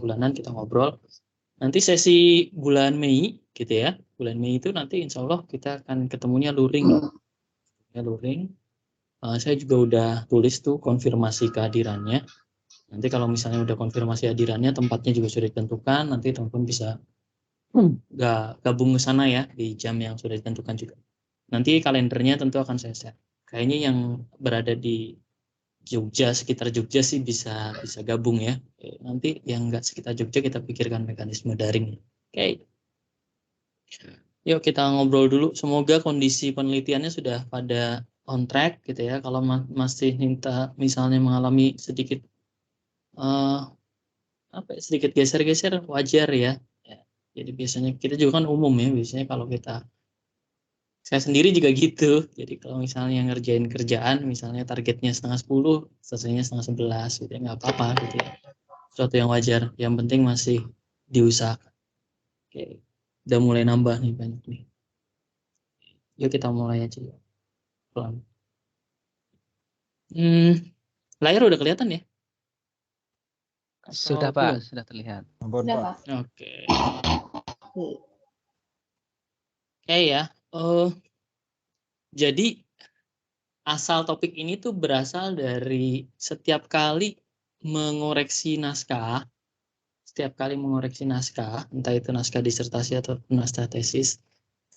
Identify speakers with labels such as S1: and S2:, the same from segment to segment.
S1: bulanan kita ngobrol. Nanti sesi bulan Mei gitu ya. Bulan Mei itu nanti insya Allah kita akan ketemunya luring. Ya, luring. Saya juga udah tulis tuh konfirmasi kehadirannya. Nanti kalau misalnya udah konfirmasi hadirannya, tempatnya juga sudah ditentukan, nanti teman-teman bisa gabung ke sana ya di jam yang sudah ditentukan juga. Nanti kalendernya tentu akan saya share. Kayaknya yang berada di Jogja, sekitar Jogja sih bisa gabung ya. Nanti yang nggak sekitar Jogja kita pikirkan mekanisme daring. Oke. Yuk kita ngobrol dulu. Semoga kondisi penelitiannya sudah pada on track gitu ya. Kalau masih minta misalnya mengalami sedikit sedikit geser-geser wajar ya. Ya. Jadi biasanya kita juga kan umum ya. Biasanya kalau saya sendiri juga gitu. Jadi kalau misalnya ngerjain kerjaan, misalnya targetnya 9:30, selesainya 10:30 gitu ya, nggak apa-apa gitu ya. Sesuatu yang wajar. Yang penting masih diusahakan. Oke. Udah mulai nambah nih banyak nih. Yuk kita mulai aja ya. Pelan. Layar udah kelihatan ya?
S2: Sudah
S1: Atau
S2: Pak,
S1: belum?
S2: sudah terlihat.
S3: Sudah, Pak.
S1: Oke. Oke ya. Jadi asal topik ini tuh berasal dari setiap kali mengoreksi naskah, entah itu naskah disertasi atau naskah tesis,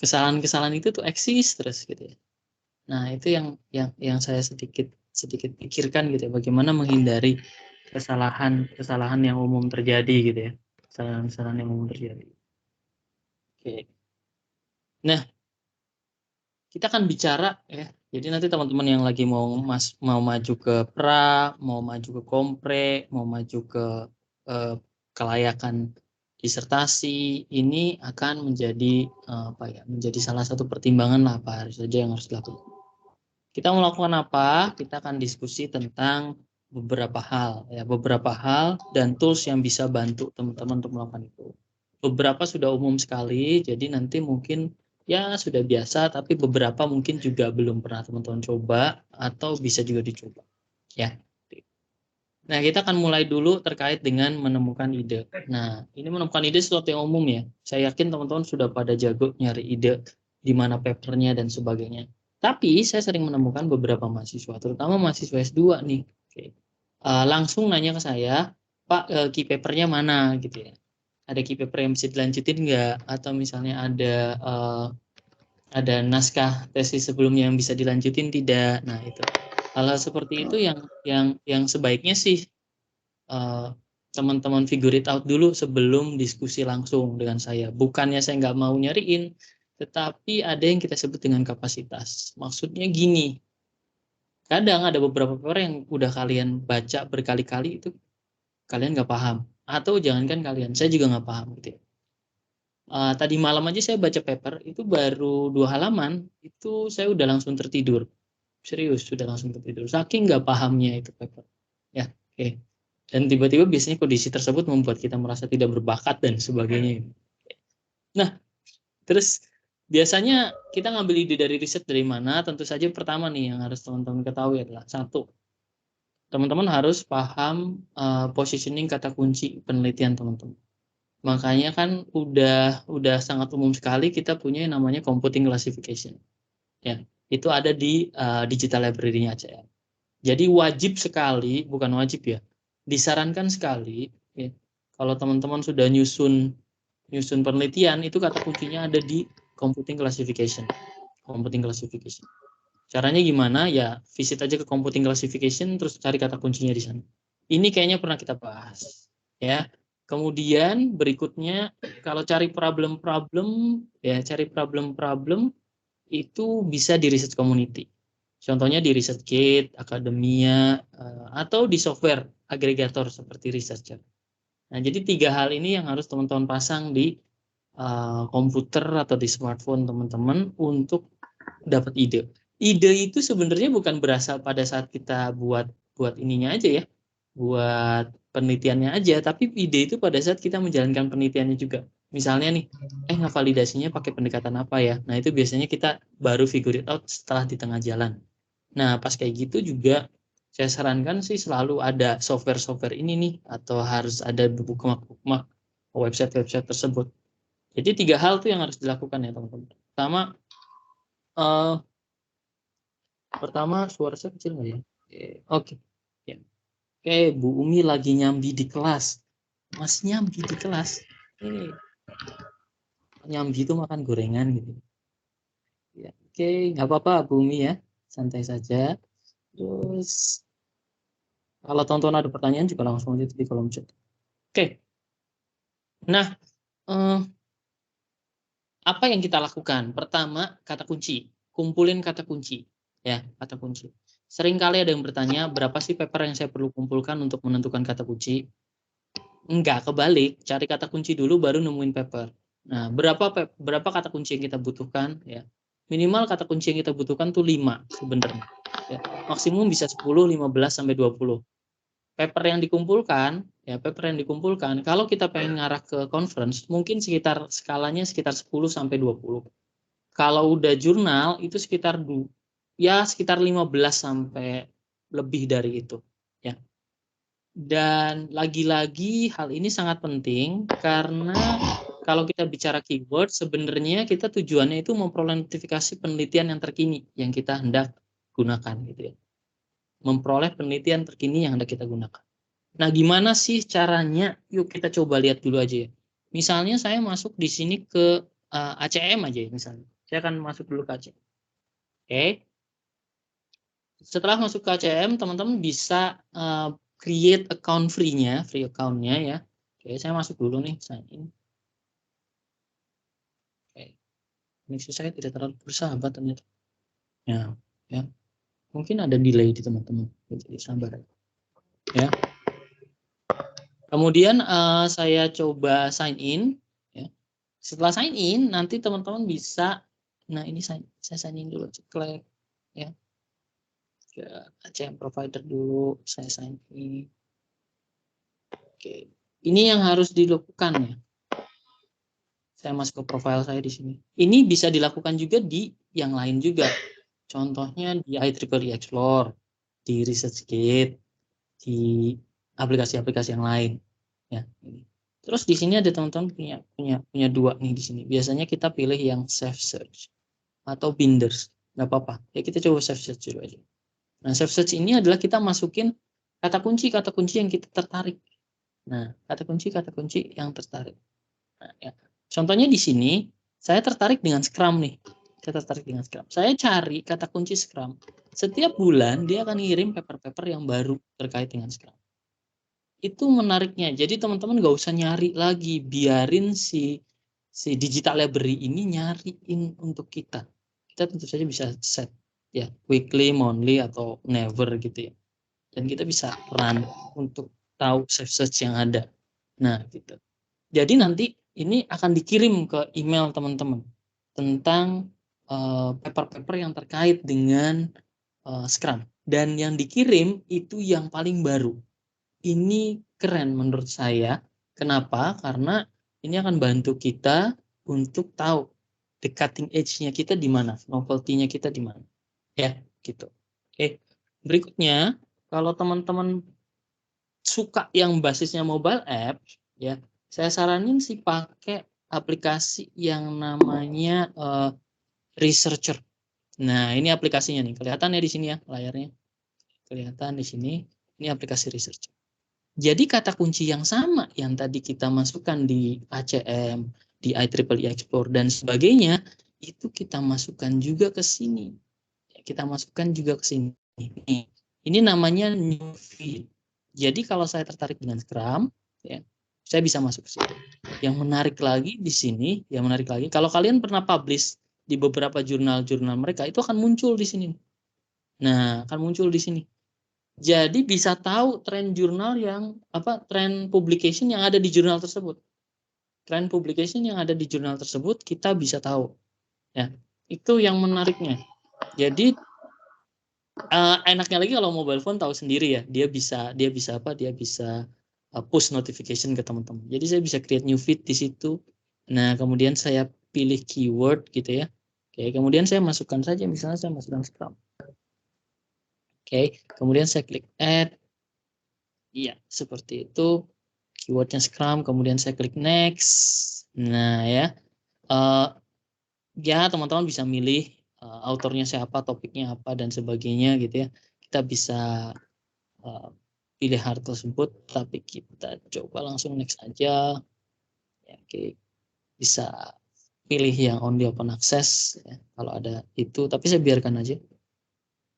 S1: kesalahan-kesalahan itu tuh eksis terus gitu ya. Nah, itu yang saya sedikit pikirkan gitu ya, bagaimana menghindari kesalahan yang umum terjadi gitu ya. Kesalahan yang umum terjadi. Oke. Nah, kita akan bicara ya. Jadi nanti teman-teman yang lagi mau maju ke pra, mau maju ke kompre, mau maju ke kelayakan disertasi, ini akan menjadi menjadi salah satu pertimbangan lah apa saja yang harus dilakukan. Kita melakukan apa? Kita akan diskusi tentang beberapa hal dan tools yang bisa bantu teman-teman untuk melakukan itu. Beberapa sudah umum sekali, jadi nanti mungkin ya sudah biasa, tapi beberapa mungkin juga belum pernah teman-teman coba atau bisa juga dicoba. Ya. Nah, kita akan mulai dulu terkait dengan menemukan ide. Nah, ini menemukan ide sesuatu yang umum ya. Saya yakin teman-teman sudah pada jago nyari ide di mana papernya dan sebagainya. Tapi saya sering menemukan beberapa mahasiswa, terutama mahasiswa S2 nih. Oke. Langsung nanya ke saya, Pak, key papernya mana gitu ya. Ada key paper yang bisa dilanjutin nggak? Atau misalnya ada naskah tesis sebelumnya yang bisa dilanjutin tidak? Nah, itu. Hal-hal seperti itu yang sebaiknya sih teman-teman figure it out dulu sebelum diskusi langsung dengan saya. Bukannya saya nggak mau nyariin, tetapi ada yang kita sebut dengan kapasitas. Maksudnya gini, kadang ada beberapa paper yang udah kalian baca berkali-kali itu kalian nggak paham. Atau jangankan kalian, saya juga nggak paham gitu ya. Tadi malam aja saya baca paper, itu baru 2 halaman, itu saya udah langsung tertidur. Serius, sudah langsung tertidur. Saking nggak pahamnya itu paper. Ya, oke. Dan tiba-tiba biasanya kondisi tersebut membuat kita merasa tidak berbakat dan sebagainya. Nah, terus biasanya kita ngambil ide dari riset dari mana? Tentu saja pertama nih yang harus teman-teman ketahui adalah satu, teman-teman harus paham positioning kata kunci penelitian teman-teman. Makanya kan udah sangat umum sekali kita punya yang namanya computing classification. Ya, itu ada di digital library-nya ACL. Jadi wajib sekali, bukan wajib ya, disarankan sekali ya, kalau teman-teman sudah nyusun penelitian itu kata kuncinya ada di computing classification. Caranya gimana? Ya visit aja ke computing classification terus cari kata kuncinya di sana. Ini kayaknya pernah kita bahas ya. Kemudian berikutnya kalau cari problem itu bisa di research community. Contohnya di ResearchGate, Akademia, atau di software agregator seperti Researcher. Nah, jadi 3 hal ini yang harus teman-teman pasang di komputer atau di smartphone teman-teman untuk dapat ide. Ide itu sebenarnya bukan berasal pada saat kita buat ininya aja ya, buat penelitiannya aja, tapi ide itu pada saat kita menjalankan penelitiannya juga. Misalnya nih, ngevalidasinya pakai pendekatan apa ya? Nah, itu biasanya kita baru figure it out setelah di tengah jalan. Nah, pas kayak gitu juga Saya sarankan sih selalu ada software-software ini nih, atau harus ada bookmark website-website tersebut. Jadi 3 hal tuh yang harus dilakukan ya teman-teman. Pertama suara saya kecil nggak ya? Oke. Ya. Oke, Bu Umi lagi nyambi di kelas. Masih nyambi di kelas. Ini nyambi itu makan gorengan gitu. Ya, oke, nggak apa-apa Bu Umi ya, santai saja. Terus kalau teman-teman ada pertanyaan juga langsung aja di kolom chat. Oke. Nah, apa yang kita lakukan? Pertama, kata kunci. Kumpulin kata kunci. Ya, kata kunci. Seringkali ada yang bertanya, berapa sih paper yang saya perlu kumpulkan untuk menentukan kata kunci? Enggak, kebalik. Cari kata kunci dulu baru nemuin paper. Nah, berapa kata kunci yang kita butuhkan? Ya, minimal kata kunci yang kita butuhkan tuh 5 sebenarnya. Ya, maksimum bisa 10, 15 sampai 20. Paper yang dikumpulkan, kalau kita pengen ngarah ke conference, mungkin skalanya sekitar 10 sampai 20. Kalau udah jurnal itu sekitar 15 sampai lebih dari itu, ya. Dan lagi-lagi hal ini sangat penting karena kalau kita bicara keyword, sebenarnya kita tujuannya itu memperoleh notifikasi penelitian yang terkini yang kita hendak gunakan gitu ya. Memperoleh penelitian terkini yang hendak kita gunakan. Nah, gimana sih caranya? Yuk kita coba lihat dulu aja ya. Misalnya saya masuk di sini ke ACM aja ya misalnya. Saya akan masuk dulu ke ACM. Oke. Setelah masuk ke ACM, teman-teman bisa create account free account-nya ya. Oke, saya masuk dulu nih, sign in. Oke. Koneksi saya tidak terlalu bersahabat ternyata. Ya, ya. Mungkin ada delay di teman-teman. Jadi sabar ya. Kemudian saya coba sign in ya. Setelah sign in, nanti teman-teman bisa, nah ini saya sign in dulu, klik ya. Ke ACM provider dulu, saya sign in. Oke, ini yang harus dilakukan ya. Saya masuk ke profile saya di sini. Ini bisa dilakukan juga di yang lain juga. Contohnya di IEEE Explore, di ResearchGate, di aplikasi-aplikasi yang lain. Ya. Terus di sini ada teman-teman punya 2 nih di sini. Biasanya kita pilih yang Safe Search atau Binders. Nggak apa-apa. Ya kita coba Safe Search dulu aja. Nah, Safe Search ini adalah kita masukin kata kunci yang kita tertarik. Nah, kata kunci yang tertarik. Nah, ya. Contohnya di sini, saya tertarik dengan Scrum nih. Saya cari kata kunci Scrum. Setiap bulan dia akan ngirim paper-paper yang baru terkait dengan Scrum. Itu menariknya. Jadi teman-teman nggak usah nyari lagi, biarin si digital library ini nyariin untuk kita. Kita tentu saja bisa set ya weekly, monthly atau never gitu ya. Dan kita bisa run untuk tahu save search yang ada. Nah, gitu. Jadi nanti ini akan dikirim ke email teman-teman tentang paper-paper yang terkait dengan Scrum. Dan yang dikirim itu yang paling baru. Ini keren menurut saya. Kenapa? Karena ini akan bantu kita untuk tahu the cutting edge-nya kita di mana, novelty-nya kita di mana. Ya, gitu. Oke. Berikutnya, kalau teman-teman suka yang basisnya mobile app, ya, saya saranin sih pakai aplikasi yang namanya Researcher. Nah, ini aplikasinya nih. Kelihatan ya di sini ya layarnya. Kelihatan di sini. Ini aplikasi Researcher. Jadi kata kunci yang sama yang tadi kita masukkan di ACM, di IEEE Explore dan sebagainya, itu kita masukkan juga ke sini. Kita masukkan juga ke sini. Ini namanya new feed. Jadi kalau saya tertarik dengan Scrum, ya, saya bisa masuk ke sini. Yang menarik lagi di sini, kalau kalian pernah publish di beberapa jurnal-jurnal mereka, itu akan muncul di sini. Nah, akan muncul di sini. Jadi bisa tahu tren jurnal tren publication yang ada di jurnal tersebut. Tren publication yang ada di jurnal tersebut kita bisa tahu. Ya, itu yang menariknya. Jadi enaknya lagi kalau mobile phone tahu sendiri ya, dia bisa push notification ke teman-teman. Jadi saya bisa create new feed di situ. Nah, kemudian saya pilih keyword gitu ya. Oke, kemudian saya masukkan saja, misalnya saya masukkan Scrum. Oke, kemudian saya klik add. Iya, seperti itu. Keywordnya Scrum, kemudian saya klik next. Nah ya, ya teman-teman bisa milih autornya siapa, topiknya apa dan sebagainya gitu ya. Kita bisa pilih hal tersebut, tapi kita coba langsung next aja. Ya, oke, bisa pilih yang only open access ya, kalau ada itu, tapi saya biarkan aja.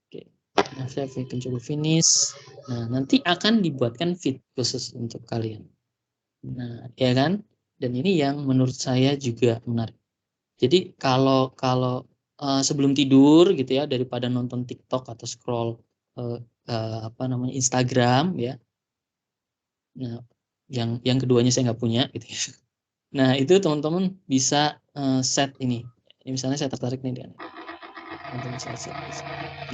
S1: Oke, nah saya coba finish. Nah nanti akan dibuatkan feed khusus untuk kalian. Nah ya kan, dan ini yang menurut saya juga menarik. Jadi kalau sebelum tidur gitu ya, daripada nonton TikTok atau scroll apa namanya Instagram ya. Nah yang keduanya saya nggak punya gitu ya. Nah itu teman-teman bisa set ini. Misalnya saya tertarik nih dengan teman-teman saya set.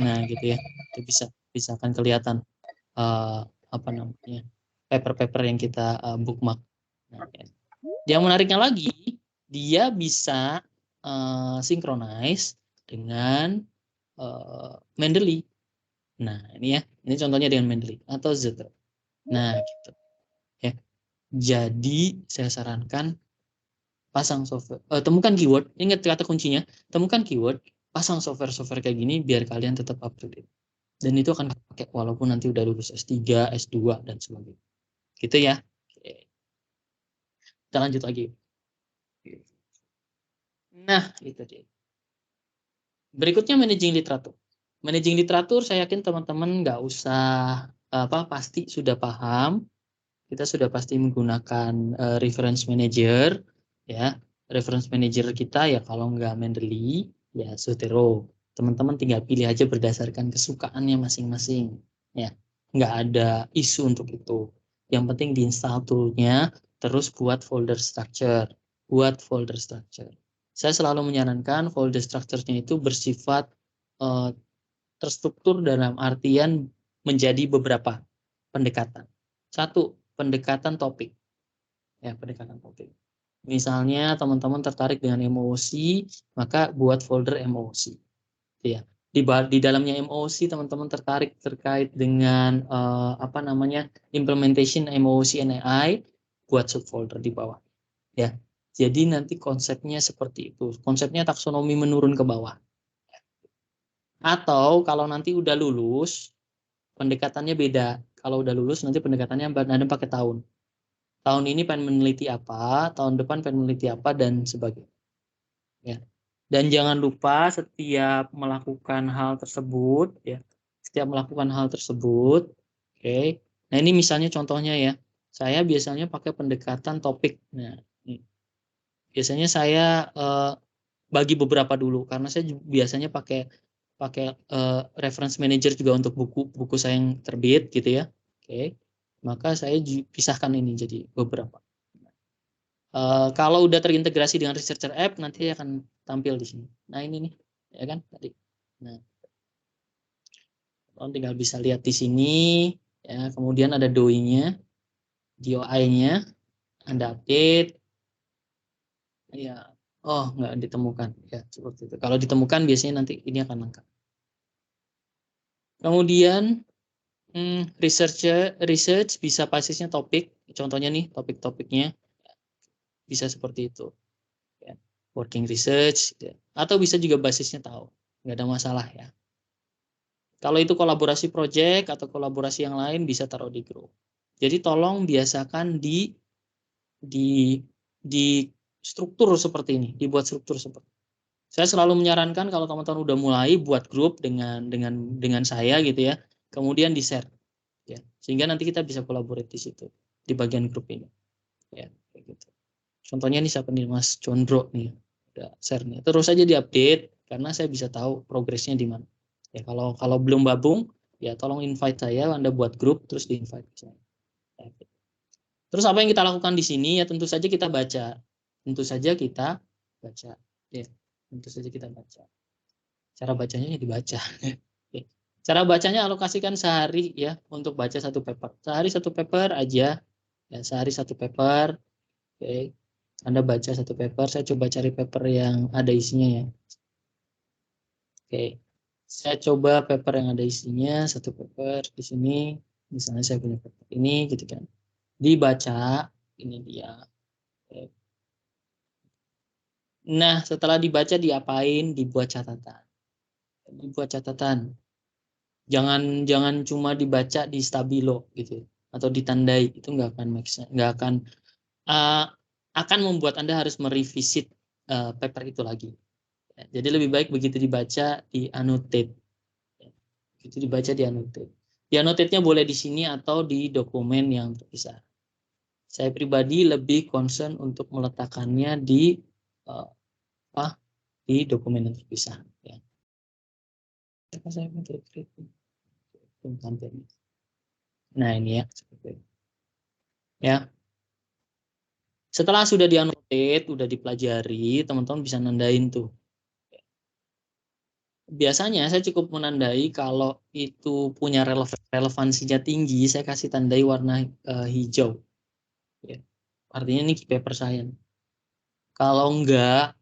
S1: Nah gitu ya, itu bisa akan kelihatan apa namanya paper-paper yang kita bookmark. Nah, ya. Yang menariknya lagi, dia bisa synchronize dengan Mendeley. Nah ini ya, ini contohnya dengan Mendeley atau Zetro. Nah gitu ya. Jadi saya sarankan pasang software, temukan keyword, ingat kata kuncinya, temukan keyword, pasang software kayak gini biar kalian tetap up to date. Dan itu akan pakai walaupun nanti udah lulus S3, S2 dan sebagainya. Gitu ya. Oke. Kita lanjut lagi. Nah, itu dia. Berikutnya managing literatur. Managing literatur saya yakin teman-teman nggak usah pasti sudah paham. Kita sudah pasti menggunakan reference manager ya. Reference manager kita ya kalau nggak Mendeley ya Zotero. Teman-teman tinggal pilih aja berdasarkan kesukaannya masing-masing ya. Nggak ada isu untuk itu. Yang penting diinstal toolnya, terus buat folder structure. Buat folder structure. Saya selalu menyarankan folder structure-nya itu bersifat terstruktur dalam artian menjadi beberapa pendekatan. Satu, pendekatan topik. Ya, pendekatan topik. Misalnya teman-teman tertarik dengan emosi, maka buat folder emosi. Ya. Di dalamnya emosi teman-teman tertarik terkait dengan apa namanya implementation emosi and AI, buat subfolder di bawah. Ya. Jadi nanti konsepnya seperti itu. Konsepnya taksonomi menurun ke bawah. Atau kalau nanti udah lulus, pendekatannya beda. Kalau udah lulus nanti pendekatannya ada pakai tahun. Tahun ini pengen meneliti apa, tahun depan pengen meneliti apa dan sebagainya. Ya. Dan jangan lupa setiap melakukan hal tersebut, ya, setiap melakukan hal tersebut, oke. Nah ini misalnya contohnya ya, saya biasanya pakai pendekatan topik. Nah, biasanya saya bagi beberapa dulu karena saya biasanya pakai pakai reference manager juga untuk buku saya yang terbit gitu ya. Oke. Maka saya pisahkan ini jadi beberapa. Kalau udah terintegrasi dengan researcher app nanti akan tampil di sini. Nah ini nih, ya kan tadi. Nah, kalian tinggal bisa lihat di sini. Ya, kemudian ada DOI-nya, DOI-nya, Anda update. Ya, oh nggak ditemukan. Ya seperti itu. Kalau ditemukan biasanya nanti ini akan lengkap. Kemudian research bisa basisnya topik. Contohnya nih topik-topiknya bisa seperti itu. Ya. Working research, ya. Atau bisa juga basisnya tahu. Nggak ada masalah ya. Kalau itu kolaborasi project atau kolaborasi yang lain bisa taruh di grup. Jadi tolong biasakan di di struktur seperti ini, dibuat struktur seperti ini. Saya selalu menyarankan kalau teman-teman udah mulai buat grup dengan saya gitu ya. Kemudian di-share ya. Sehingga nanti kita bisa kolaborasi di situ di bagian grup ini. Ya, kayak gitu. Contohnya nih siapa nih Mas Condro nih. Udah share nih. Terus aja diupdate karena saya bisa tahu progresnya di mana. Ya kalau belum gabung ya tolong invite saya, Anda buat grup terus di-invite saya. Ya, gitu. Terus apa yang kita lakukan di sini ya tentu saja kita baca. Tentu saja kita baca. Ya, tentu saja kita baca. Cara bacanya ya dibaca. Oke. Cara bacanya alokasikan sehari ya untuk baca satu paper. Sehari satu paper aja. Ya, sehari satu paper. Oke. Anda baca satu paper, saya coba cari paper yang ada isinya ya. Oke. Saya coba paper yang ada isinya, satu paper di sini, misalnya saya punya paper ini gitu kan. Dibaca, ini dia. Nah, setelah dibaca diapain? Dibuat catatan. Dibuat catatan. Jangan cuma dibaca di stabilo gitu atau ditandai, itu nggak akan make sense, nggak akan membuat Anda harus merevisit paper itu lagi. Jadi lebih baik begitu dibaca di annotate. Begitu dibaca di annotate. Di annotate-nya boleh di sini atau di dokumen yang terpisah. Saya pribadi lebih concern untuk meletakkannya di di dokumen yang terpisah. Ya. Saya nah ini ya, seperti itu. Ya. Setelah sudah dianotate, udah dipelajari, teman-teman bisa nandain tuh. Biasanya saya cukup menandai kalau itu punya relevansinya tinggi, saya kasih tandai warna hijau. Ya. Artinya ini key paper science. Kalau enggak,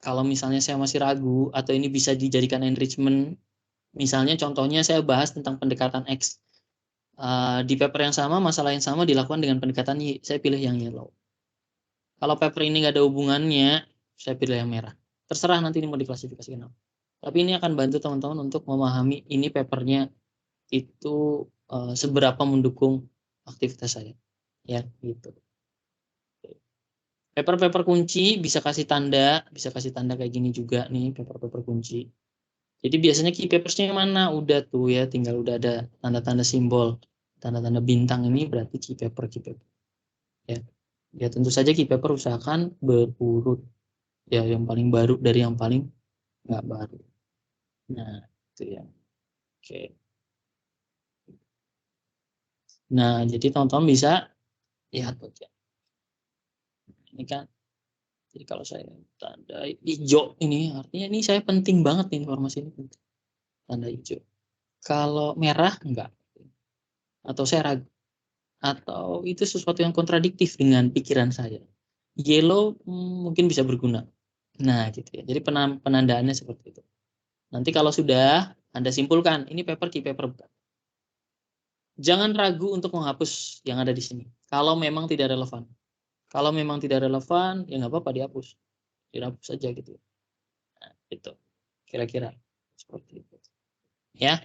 S1: kalau misalnya saya masih ragu atau ini bisa dijadikan enrichment, misalnya contohnya saya bahas tentang pendekatan X. Di paper yang sama, masalah yang sama dilakukan dengan pendekatan Y, saya pilih yang yellow. Kalau paper ini nggak ada hubungannya, saya pilih yang merah. Terserah nanti ini mau diklasifikasikan apa. Tapi ini akan bantu teman-teman untuk memahami ini papernya itu seberapa mendukung aktivitas saya. Ya, gitu. Paper-paper kunci bisa kasih tanda kayak gini juga nih, paper-paper kunci. Jadi biasanya key papersnya mana? Udah tuh ya, tinggal udah ada tanda-tanda simbol, tanda-tanda bintang ini berarti key paper. Ya. Ya tentu saja key paper usahakan berurut. Ya yang paling baru dari yang paling nggak baru. Nah, itu ya. Oke. Nah, jadi teman-teman bisa lihat aja. Ini kan, jadi kalau saya tanda hijau ini, artinya ini saya penting banget nih informasi ini. Tanda hijau. Kalau merah, enggak. Atau saya ragu. Atau itu sesuatu yang kontradiktif dengan pikiran saya. Yellow mungkin bisa berguna. Nah, gitu ya. Jadi penandaannya seperti itu. Nanti kalau sudah Anda simpulkan, ini paper key paper bukan. Jangan ragu untuk menghapus yang ada di sini. Kalau memang tidak relevan. Kalau memang tidak relevan, ya nggak apa-apa dihapus. Dihapus saja gitu. Nah, itu. Kira-kira seperti itu. Ya.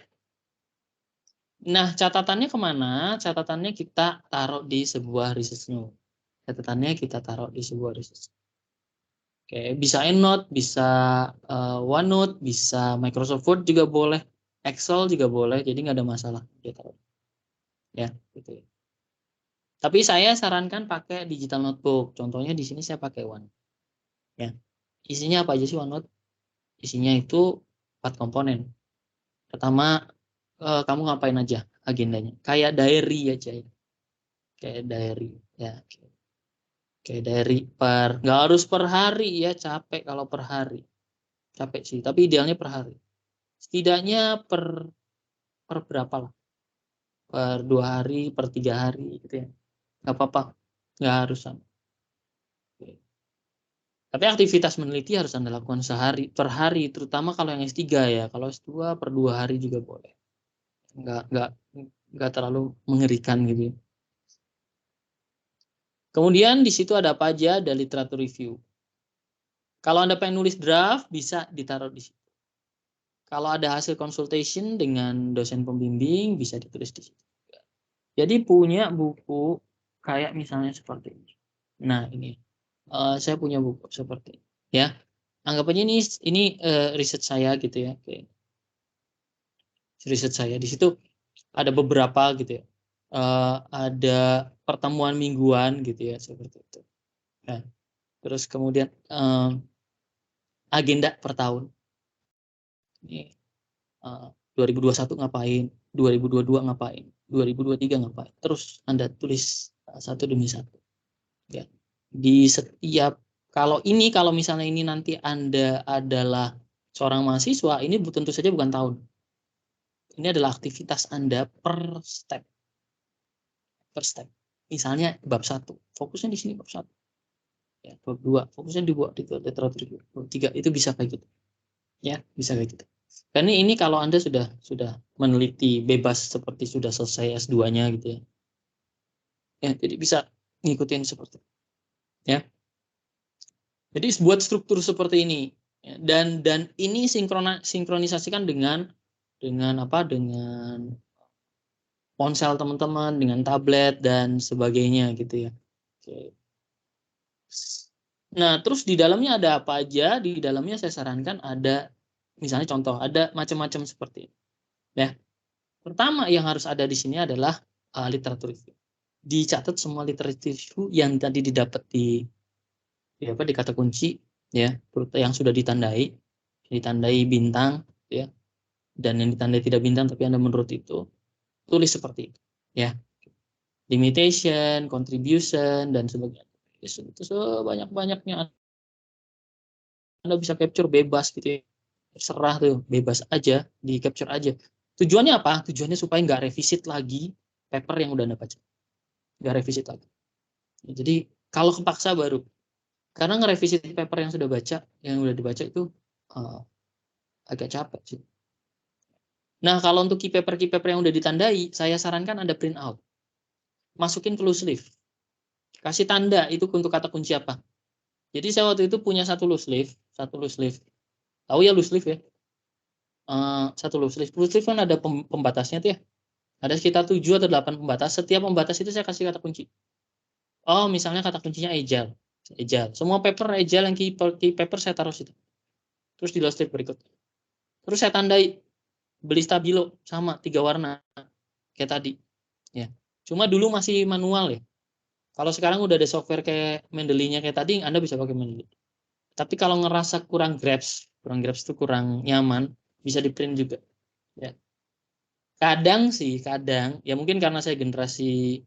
S1: Nah, catatannya kemana? Catatannya kita taruh di sebuah research note. Catatannya kita taruh di sebuah research. Oke, bisa EndNote, bisa OneNote, bisa Microsoft Word juga boleh, Excel juga boleh, jadi nggak ada masalah. Ya, gitu ya. Tapi saya sarankan pakai digital notebook. Contohnya di sini saya pakai One. Ya, isinya apa aja sih OneNote? Isinya itu 4 komponen. Pertama, kamu ngapain aja agendanya? Kayak diary aja ya. Kayak diary ya. Kayak diary nggak harus per hari ya, capek kalau per hari. Capek sih, tapi idealnya per hari. Setidaknya per berapa lah? Per 2 hari, per 3 hari gitu ya. Nggak apa-apa. Nggak harus sama. Tapi aktivitas meneliti harus Anda lakukan sehari per hari, terutama kalau yang S3 ya. Kalau S2 per 2 hari juga boleh. Nggak terlalu mengerikan gitu. Kemudian di situ ada apa aja? Ada literatur review. Kalau Anda pengen nulis draft, bisa ditaruh di situ. Kalau ada hasil consultation dengan dosen pembimbing, bisa ditulis di situ. Jadi punya buku kayak misalnya seperti ini. Nah ini, saya punya buku seperti ini. Ya, anggap aja ini riset saya gitu ya. Oke. Riset saya di situ ada beberapa gitu ya. Ada pertemuan mingguan gitu ya seperti itu. Nah, terus kemudian agenda per tahun. Ini 2021 ngapain, 2022 ngapain, 2023 ngapain. Terus Anda tulis satu demi satu. Ya. Di setiap kalau misalnya ini nanti Anda adalah seorang mahasiswa, ini tentu saja bukan tahun. Ini adalah aktivitas Anda per step. Per step. Misalnya bab 1, fokusnya di sini bab 1. Ya, bab 2, fokusnya dibuat di literatur review. Bab 3 itu bisa kayak gitu. Ya, bisa kayak gitu. Karena ini kalau Anda sudah meneliti bebas seperti sudah selesai S2-nya gitu ya. Ya, jadi bisa ngikutin seperti itu. Ya. Jadi buat struktur seperti ini ya, dan ini sinkronisasikan dengan apa? Dengan ponsel teman-teman, dengan tablet dan sebagainya gitu ya. Oke. Nah, terus di dalamnya ada apa aja? Di dalamnya saya sarankan ada, misalnya contoh, ada macam-macam seperti ini. Ya, pertama yang harus ada di sini adalah literatur review. Dicatat semua literatur review yang tadi didapat di kata kunci ya, yang sudah ditandai bintang ya, dan yang ditandai tidak bintang tapi Anda menurut itu, tulis seperti itu ya. Limitation, contribution dan sebagainya. Itu sebanyak-banyaknya Anda bisa capture bebas gitu ya. Terserah tuh, bebas aja, di capture aja. Tujuannya apa? Tujuannya supaya nggak revisit lagi paper yang udah Anda baca. Nggak revisit lagi. Jadi kalau kepaksa baru. Karena ngerevisit paper yang sudah baca, yang udah dibaca itu agak capek sih. Nah, kalau untuk key paper yang udah ditandai, saya sarankan Anda print out. Masukin ke loose leaf. Kasih tanda itu untuk kata kunci apa. Jadi saya waktu itu punya satu loose leaf. Tahu ya loose leaf ya? Satu loose leaf. Loose leaf kan ada pembatasnya tuh ya. Ada sekitar 7 atau 8 pembatas. Setiap pembatas itu saya kasih kata kunci. Oh, misalnya kata kuncinya agile. Semua paper agile yang key paper saya taruh situ. Terus di loose leaf berikut. Terus saya tandai beli stabilo sama 3 warna kayak tadi. Ya. Cuma dulu masih manual ya. Kalau sekarang udah ada software kayak Mendeley-nya kayak tadi, Anda bisa pakai Mendeley. Tapi kalau ngerasa kurang grasp itu kurang nyaman, bisa di print juga. Ya. Kadang ya mungkin karena saya generasi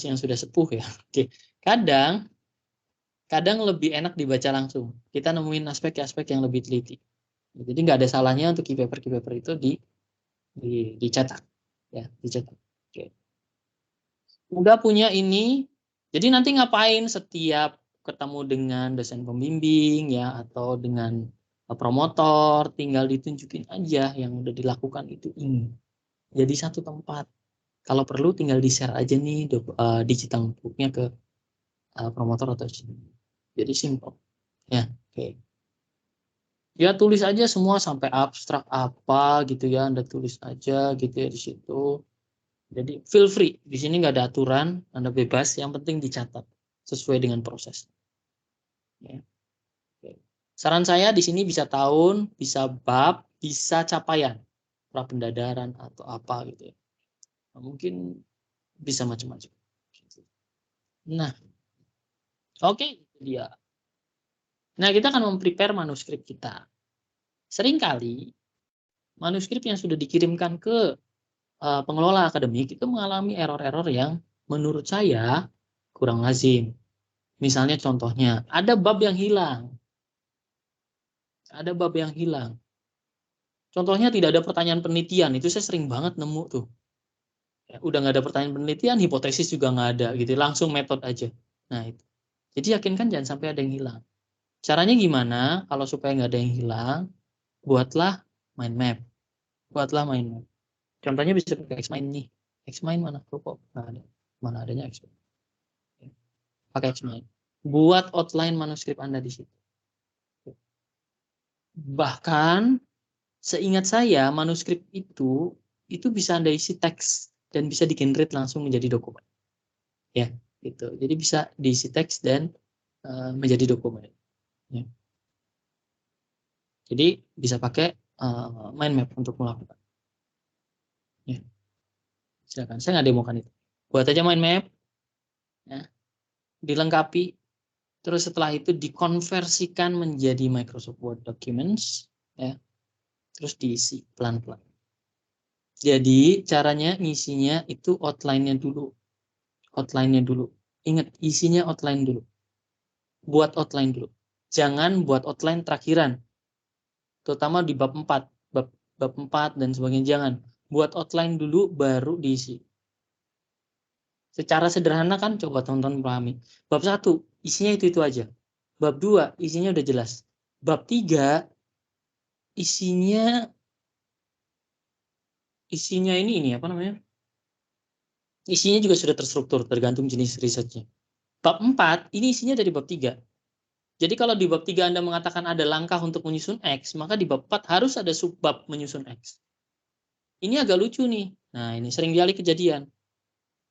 S1: yang sudah sepuh ya. Oke. Kadang lebih enak dibaca langsung. Kita nemuin aspek-aspek yang lebih teliti. Jadi nggak ada salahnya untuk key paper itu dicetak. Ya, dicetak. Oke. Udah punya ini, jadi nanti ngapain setiap ketemu dengan dosen pembimbing ya atau dengan promotor, tinggal ditunjukin aja yang udah dilakukan itu ini. Jadi satu tempat. Kalau perlu tinggal di-share aja nih digital notebook-nya ke promotor atau jadi simple. Ya, oke. Ya tulis aja semua sampai abstrak apa gitu ya, Anda tulis aja gitu ya di situ. Jadi feel free, di sini nggak ada aturan, Anda bebas, yang penting dicatat sesuai dengan proses. Ya. Oke. Saran saya di sini bisa tahun, bisa bab, bisa capaian, pra pendadaran atau apa gitu ya. Nah, mungkin bisa macam-macam. Nah, oke, itu dia. Nah, kita akan memprepare manuskrip kita. Seringkali manuskrip yang sudah dikirimkan ke pengelola akademik itu mengalami error-error yang menurut saya kurang lazim. Misalnya contohnya, ada bab yang hilang. Contohnya tidak ada pertanyaan penelitian, itu saya sering banget nemu tuh. Ya, udah nggak ada pertanyaan penelitian, hipotesis juga nggak ada, gitu. Langsung metode aja. Nah itu. Jadi yakinkan jangan sampai ada yang hilang. Caranya gimana? Kalau supaya nggak ada yang hilang, buatlah mind map. Contohnya bisa pakai Xmind nih. Xmind mana? Kok nggak ada? Mana adanya Xmind? Pakai Xmind. Buat outline manuskrip Anda di situ. Bahkan seingat saya manuskrip itu bisa Anda isi teks dan bisa di-generate langsung menjadi dokumen. Ya, gitu. Jadi bisa diisi teks dan menjadi dokumen. Ya. Jadi bisa pakai mind map untuk melakukan. Ya. Silakan. Saya nggak demokan itu. Buat aja mind map, ya. Dilengkapi. Terus setelah itu dikonversikan menjadi Microsoft Word Documents, ya. Terus diisi pelan-pelan. Jadi caranya ngisinya itu outline-nya dulu. Ingat, isinya outline dulu. Buat outline dulu. Jangan buat outline terakhiran. Terutama di bab 4. Bab 4 dan sebagainya. Jangan. Buat outline dulu baru diisi. Secara sederhana kan coba tonton pahami. Bab 1 isinya itu aja. Bab 2 isinya udah jelas. Bab 3 isinya ini apa namanya? Isinya juga sudah terstruktur tergantung jenis risetnya. Bab 4 ini isinya dari bab 3. Jadi kalau di bab 3 Anda mengatakan ada langkah untuk menyusun X, maka di bab 4 harus ada subbab menyusun X. Ini agak lucu nih. Nah, ini sering kali kejadian.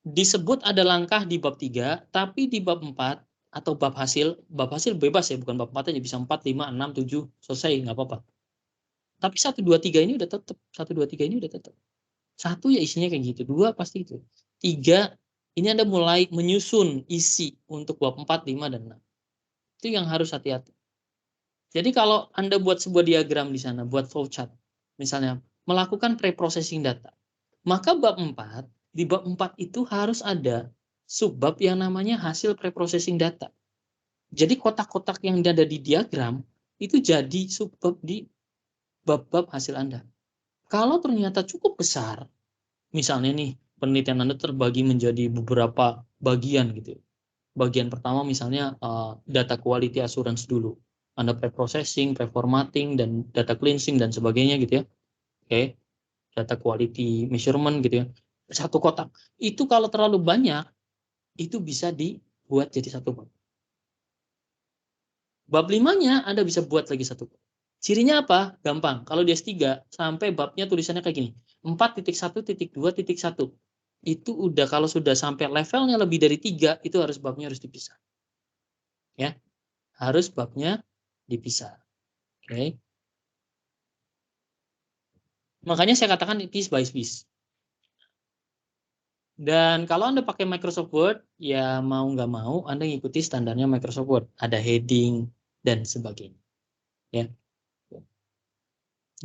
S1: Disebut ada langkah di bab 3, tapi di bab 4 atau bab hasil bebas ya, bukan bab 4 aja, bisa 4, 5, 6, 7, selesai, nggak apa-apa. Tapi 1, 2, 3 ini udah tetap. 1, 2, 3 ini udah tetap. 1 ya isinya kayak gitu, 2 pasti itu. 3, ini Anda mulai menyusun isi untuk bab 4, 5, dan 6. Itu yang harus hati-hati. Jadi kalau Anda buat sebuah diagram di sana, buat flowchart, misalnya melakukan pre-processing data, maka di bab 4 itu harus ada subbab yang namanya hasil pre-processing data. Jadi kotak-kotak yang ada di diagram itu jadi subbab di bab-bab hasil Anda. Kalau ternyata cukup besar, misalnya nih penelitian Anda terbagi menjadi beberapa bagian gitu. Bagian pertama misalnya data quality assurance dulu. Anda pre-processing, pre-formatting, dan data cleansing dan sebagainya gitu ya. Oke, data quality measurement gitu ya. Satu kotak. Itu kalau terlalu banyak, itu bisa dibuat jadi satu bab. Bab 5-nya Anda bisa buat lagi satu bab. Cirinya apa? Gampang. Kalau di S3 sampai babnya tulisannya kayak gini. 4.1.2.1. Itu udah kalau sudah sampai levelnya lebih dari 3, itu harus babnya harus dipisah. Ya. Harus babnya dipisah. Oke. Makanya saya katakan piece by piece. Dan kalau Anda pakai Microsoft Word, ya mau nggak mau Anda ngikuti standarnya Microsoft Word. Ada heading dan sebagainya. Ya.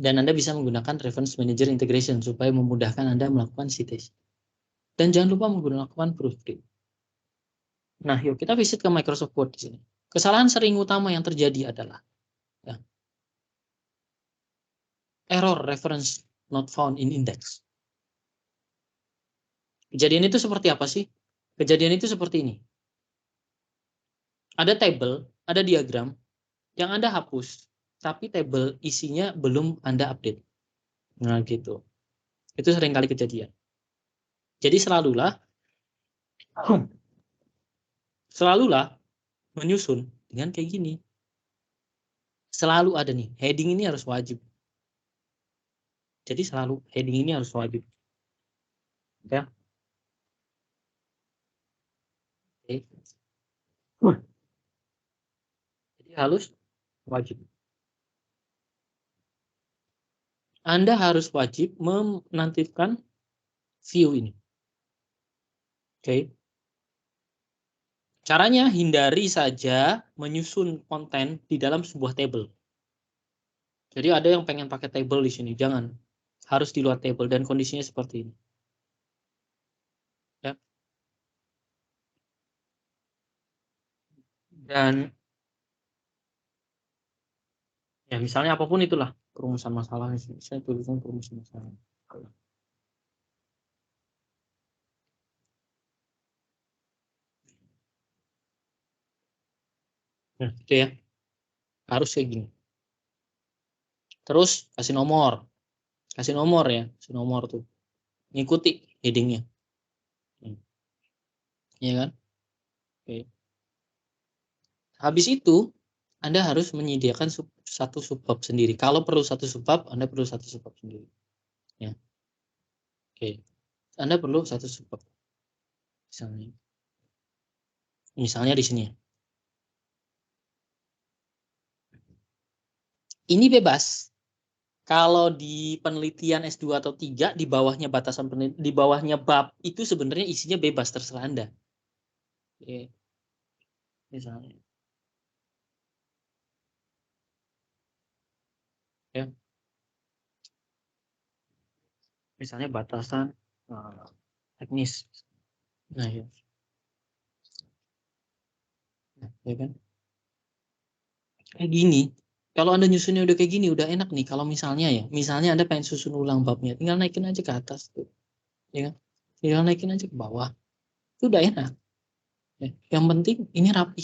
S1: Dan Anda bisa menggunakan Reference Manager Integration supaya memudahkan Anda melakukan citation. Dan jangan lupa menggunakan proofread. Nah, yuk kita visit ke Microsoft Word di sini. Kesalahan sering utama yang terjadi adalah ya, error reference not found in index. Kejadian itu seperti apa sih? Kejadian itu seperti ini. Ada table, ada diagram yang Anda hapus, tapi table isinya belum Anda update. Nah, gitu. Itu sering kali kejadian. Jadi selalulah menyusun dengan kayak gini. Selalu ada nih, heading ini harus wajib. Jadi selalu heading ini harus wajib. Ya. Oke. Jadi harus wajib. Anda harus wajib menantikan view ini. Oke. Caranya hindari saja menyusun konten di dalam sebuah table. Jadi ada yang pengen pakai table di sini, jangan. Harus di luar table dan kondisinya seperti ini. Ya. Dan ya misalnya apapun itulah perumusan masalah, saya tuliskan perumusan masalah. Nah, itu ya. Harus kayak gini. Terus kasih nomor ya, kasih nomor tuh. Ngikuti headingnya. Iya kan? Oke. Habis itu Anda harus menyediakan satu subbab sendiri. Kalau perlu satu subbab, Anda perlu satu subbab sendiri. Ya. Oke. Anda perlu satu subbab. Misalnya di sini. Ini bebas. Kalau di penelitian S2 atau 3 di bawahnya batasan di bawahnya bab itu sebenarnya isinya bebas terserah Anda. Oke. Misalnya. Ya. Misalnya batasan teknis. Nah, ya. Nah, ya kan? Kayak gini. Kalau Anda nyusunnya udah kayak gini, udah enak nih. Kalau misalnya Anda pengen susun ulang babnya, tinggal naikin aja ke atas tuh. Ya kan? Tinggal naikin aja ke bawah. Itu udah enak. Ya. Yang penting ini rapi.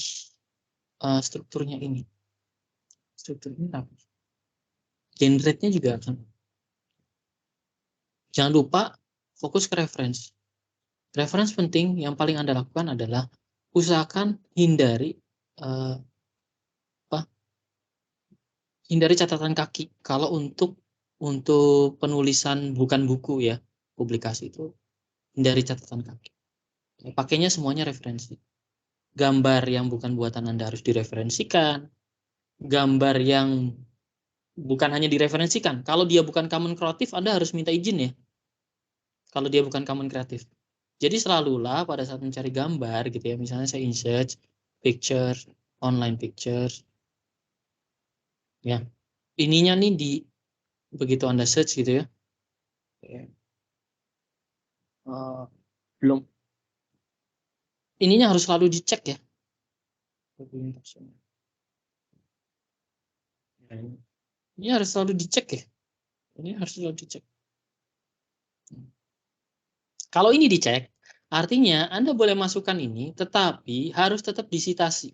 S1: Strukturnya ini. Struktur ini rapi. Generate-nya juga akan. Jangan lupa fokus ke reference. Reference penting, yang paling Anda lakukan adalah usahakan hindari hindari catatan kaki. Kalau untuk penulisan bukan buku ya, publikasi itu hindari catatan kaki. Pakainya semuanya referensi. Gambar yang bukan buatan Anda harus direferensikan. Gambar yang bukan hanya direferensikan. Kalau dia bukan common kreatif, Anda harus minta izin ya. Kalau dia bukan common kreatif. Jadi selalulah pada saat mencari gambar gitu ya, misalnya saya insert picture, online pictures, ya. Ininya nih begitu Anda search gitu ya. Belum. Ininya harus selalu dicek ya. Ini harus selalu dicek ya. Ini harus selalu dicek. Kalau ini dicek, artinya Anda boleh masukkan ini, tetapi harus tetap disitasi.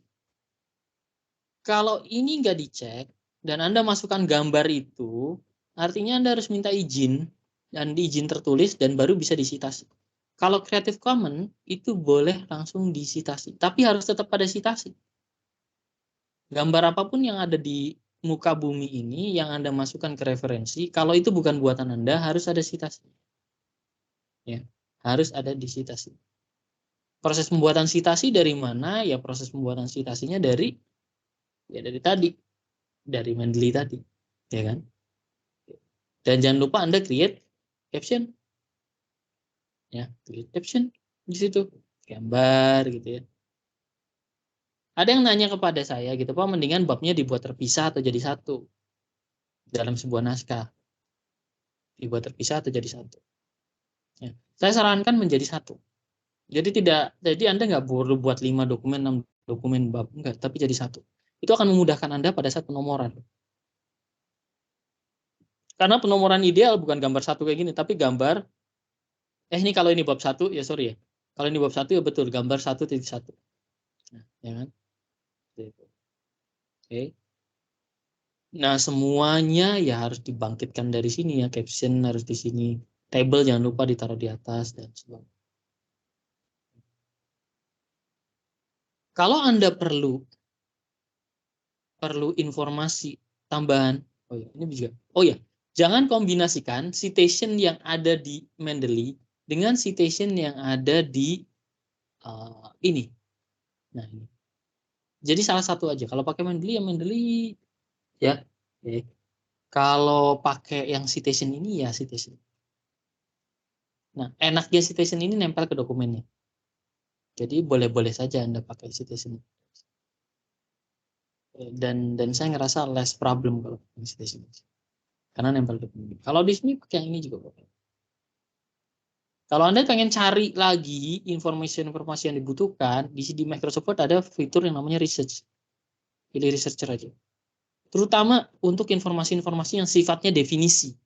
S1: Kalau ini nggak dicek, dan Anda masukkan gambar itu, artinya Anda harus minta izin, dan izin tertulis, dan baru bisa disitasi. Kalau Creative Commons, itu boleh langsung disitasi, tapi harus tetap pada sitasi. Gambar apapun yang ada di muka bumi ini, yang Anda masukkan ke referensi, kalau itu bukan buatan Anda, harus ada sitasi. Ya, harus ada di sitasi. Proses pembuatan sitasi dari mana? Ya proses pembuatan sitasinya dari tadi, dari Mendeley tadi, ya kan? Dan jangan lupa Anda create caption, ya, create caption di situ, gambar gitu ya. Ada yang nanya kepada saya gitu, Pak, mendingan babnya dibuat terpisah atau jadi satu dalam sebuah naskah, dibuat terpisah atau jadi satu. Ya. Saya sarankan menjadi satu. Jadi Anda nggak perlu buat 5 dokumen, 6 dokumen bab, enggak, tapi jadi satu. Itu akan memudahkan Anda pada saat penomoran. Karena penomoran ideal bukan gambar satu kayak gini, tapi gambar, ini kalau ini bab satu, ya sorry ya. Kalau ini bab satu ya betul, gambar 1.1. Nah, ya kan? Oke. Nah, semuanya ya harus dibangkitkan dari sini ya, caption harus di sini. Table jangan lupa ditaruh di atas dan sebagainya. Kalau Anda perlu informasi tambahan. Oh ya, ini juga. Oh ya, jangan kombinasikan citation yang ada di Mendeley dengan citation yang ada di ini. Nah, ini. Jadi salah satu aja. Kalau pakai Mendeley ya Mendeley ya. Oke. Kalau pakai yang citation ini ya citation. Nah, enaknya citation ini nempel ke dokumennya. Jadi boleh-boleh saja Anda pakai citation. Dan saya ngerasa less problem kalau pakai citation. Karena nempel ke dokumen. Kalau di sini pakai yang ini juga boleh. Kalau Anda pengen cari lagi informasi-informasi yang dibutuhkan, di Microsoft Word ada fitur yang namanya research. Pilih researcher aja. Terutama untuk informasi-informasi yang sifatnya definisi.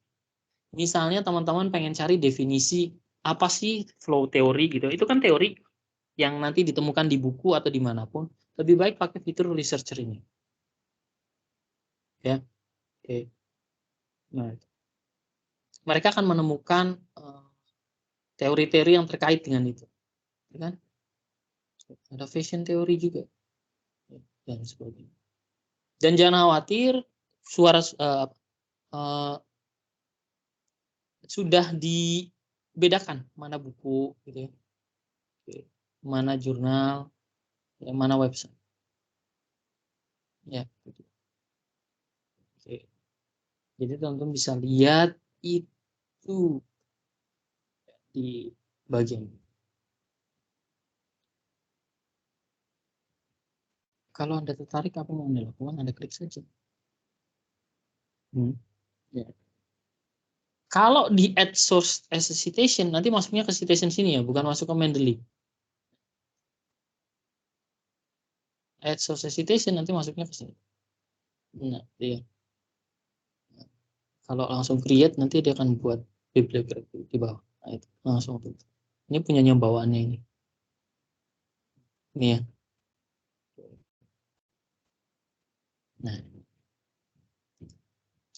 S1: Misalnya teman-teman pengen cari definisi apa sih flow teori gitu. Itu kan teori yang nanti ditemukan di buku atau dimanapun. Lebih baik pakai fitur researcher ini. Ya, oke. Nah, mereka akan menemukan teori-teori yang terkait dengan itu. Ya kan? Ada fashion teori juga. Dan sebagainya. Dan jangan khawatir, suara sudah dibedakan mana buku gitu ya. Mana jurnal, ya, mana website. Ya, gitu. Oke. Jadi teman-teman bisa lihat itu di bagian. Kalau Anda tertarik apa yang Anda lakukan, Anda klik saja. Ya. Kalau di add source as a citation, nanti masuknya ke citation sini ya, bukan masuk ke Mendeley. Add source as citation nanti masuknya ke sini. Nah, iya. Kalau langsung create nanti dia akan buat bibliografi di bawah. Nah, itu langsung. Ini punyanya bawaannya ini. Ini ya. Nah,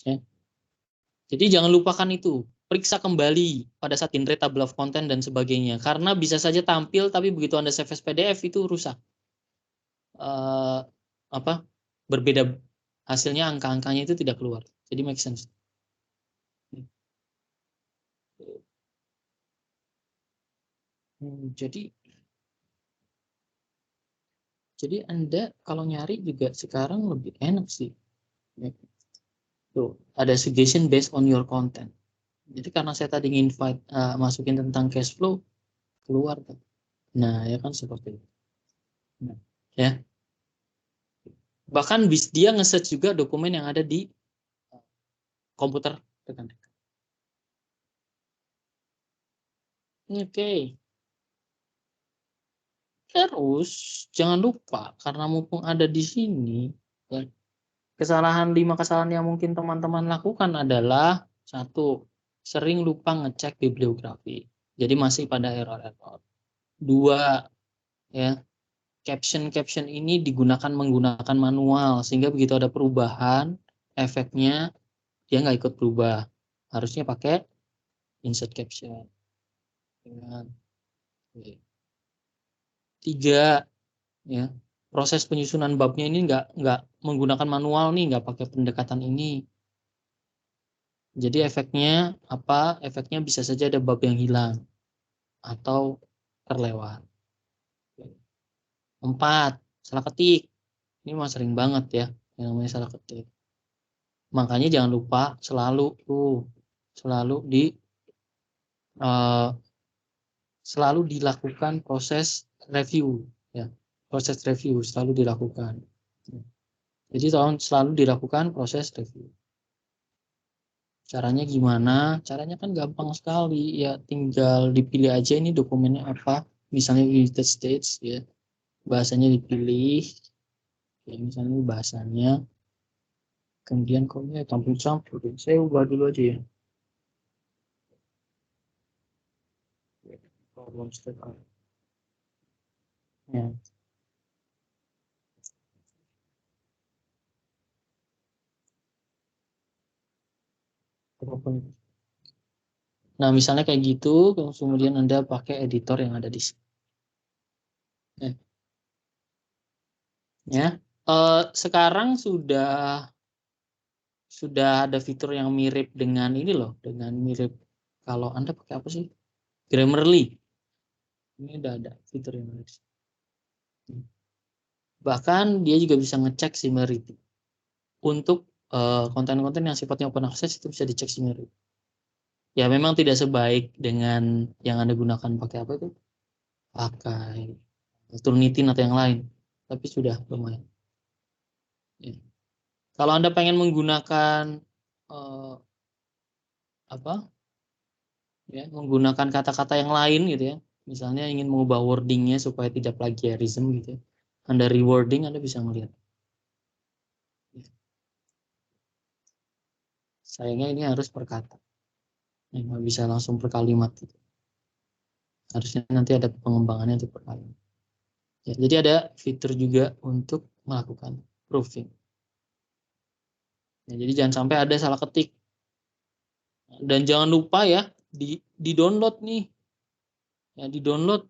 S1: ya. Jadi jangan lupakan itu. Periksa kembali pada saat generate table of content dan sebagainya. Karena bisa saja tampil, tapi begitu Anda save as PDF itu rusak. Berbeda hasilnya, angka-angkanya itu tidak keluar. Jadi make sense. Jadi Anda kalau nyari juga sekarang lebih enak sih. Tuh, ada suggestion based on your content. Jadi karena saya tadi invite masukin tentang cash flow, keluar kan. Nah, ya kan seperti itu. Nah, ya. Bahkan dia nge-search juga dokumen yang ada di komputer rekan-rekan. Oke. Terus jangan lupa karena mumpung ada di sini, ya, 5 kesalahan yang mungkin teman-teman lakukan adalah 1, sering lupa ngecek bibliografi. Jadi masih pada error-error. 2, ya, caption ini digunakan menggunakan manual sehingga begitu ada perubahan, efeknya dia nggak ikut berubah. Harusnya pakai insert caption. 3, ya, proses penyusunan babnya ini nggak menggunakan manual nih, nggak pakai pendekatan ini. Jadi efeknya apa? Efeknya bisa saja ada bab yang hilang atau terlewat. 4, salah ketik. Ini mah sering banget ya yang namanya salah ketik. Makanya jangan lupa selalu dilakukan proses review, ya. Proses review selalu dilakukan. Jadi selalu dilakukan proses review. Caranya gimana? Caranya kan gampang sekali, ya tinggal dipilih aja ini dokumennya apa. Misalnya United States, ya, bahasanya dipilih, ya, misalnya bahasanya, kemudian kodnya campur-campur. Saya ubah dulu aja ya. Problem statement. Ya. Nah, misalnya kayak gitu, kemudian Anda pakai editor yang ada di sini. Ya, sekarang sudah ada fitur yang mirip dengan ini loh, dengan mirip kalau Anda pakai apa sih? Grammarly. Ini udah ada fitur yang mirip. Bahkan dia juga bisa ngecek similarity. Untuk konten-konten yang sifatnya open access itu bisa dicek similarity. Ya memang tidak sebaik dengan yang Anda gunakan pakai apa itu? Pakai Turnitin atau yang lain. Tapi sudah lumayan. Ya. Kalau Anda pengen menggunakan menggunakan kata-kata yang lain gitu ya, misalnya ingin mengubah wordingnya supaya tidak plagiarism gitu ya, Anda rewording, Anda bisa melihat. Sayangnya ini harus per kata, nggak bisa langsung per kalimat gitu. Harusnya nanti ada pengembangannya untuk per kalimat ya. Jadi ada fitur juga untuk melakukan proofing ya, jadi jangan sampai ada salah ketik. Dan jangan lupa ya di download nih ya, di download